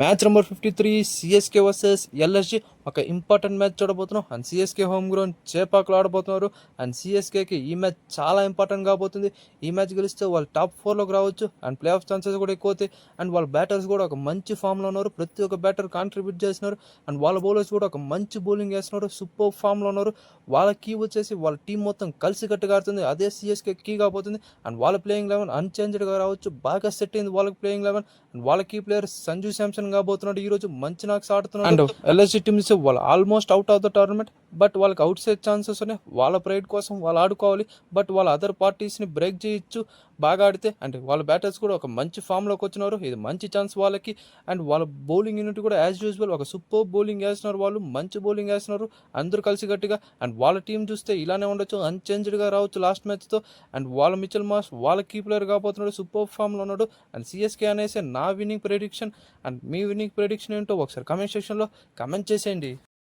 Match number 53 CSK versus LSG ఒక important match చూడబోతున్నాం. And CSK home ground చేపాకులు ఆడబోతున్నారు. అండ్ సిఎస్కేకి ఈ మ్యాచ్ చాలా ఇంపార్టెంట్ కాబోతుంది. ఈ మ్యాచ్ గెలిస్తే వాళ్ళు టాప్ 4లోకి రావచ్చు. అండ్ ప్లే ఆఫ్ ఛాన్సెస్ కూడా ఎక్కువ అవుతాయి. అండ్ వాళ్ళ బ్యాటర్స్ కూడా ఒక మంచి ఫామ్లో ఉన్నారు. ప్రతి ఒక్క బ్యాటర్ కాంట్రిబ్యూట్ చేస్తున్నారు. అండ్ వాళ్ళ బౌలర్స్ కూడా ఒక మంచి బౌలింగ్ వేస్తున్నారు. సూపర్ ఫామ్లో ఉన్నారు. వాళ్ళ కీ వచ్చేసి వాళ్ళ టీం మొత్తం కలిసికట్టుగా ఆడుతుంది. అదే సిఎస్కే కీ కాబోతుంది. అండ్ వాళ్ళ ప్లేయింగ్ లెవెన్ అన్చేంజ్డ్గా రావచ్చు. బాగా సెట్ అయింది వాళ్ళకి ప్లేయింగ్ లెవెన్. అండ్ వాళ్ళ కీ ప్లేయర్ సంజు శాంసన్ కాబోతున్నాడు. ఈ రోజు మంచి నాక్స్ ఆడుతున్నాడు. అండ్ ఎల్ఎస్జి టీమ్స్ వాళ్ళు almost out of the tournament. But వాళ్ళకి అవుట్ సైడ్ ఛాన్సెస్ ఉన్నాయి. వాళ్ళ ప్రైడ్ కోసం వాళ్ళు ఆడుకోవాలి. బట్ వాళ్ళ అదర్ పార్టీస్ని బ్రేక్ చేయొచ్చు బాగా ఆడితే. అంటే వాళ్ళ బ్యాటర్స్ కూడా ఒక మంచి ఫామ్లోకి వచ్చినారు. ఇది మంచి ఛాన్స్ వాళ్ళకి. అండ్ వాళ్ళ బౌలింగ్ యూనిట్ కూడా యాజ్ యూజువల్ ఒక సూపర్ బౌలింగ్ వేస్తున్నారు. వాళ్ళు మంచి బౌలింగ్ వేస్తున్నారు అందరూ కలిసి గట్టిగా. అండ్ వాళ్ళ టీం చూస్తే ఇలానే ఉండొచ్చు, అన్చేంజ్డ్గా రావచ్చు లాస్ట్ మ్యాచ్తో. అండ్ వాళ్ళ మిచెల్ మాస్ వాళ్ళ కీ ప్లేయర్ కాబోతున్నాడు, సూపర్ ఫామ్లో ఉన్నాడు. అండ్ సిఎస్కే అనేసి నా winnowing prediction. And me winnowing prediction ఏంటో ఒకసారి కమెంట్ సెక్షన్లో కమెంట్ చేసేయండి.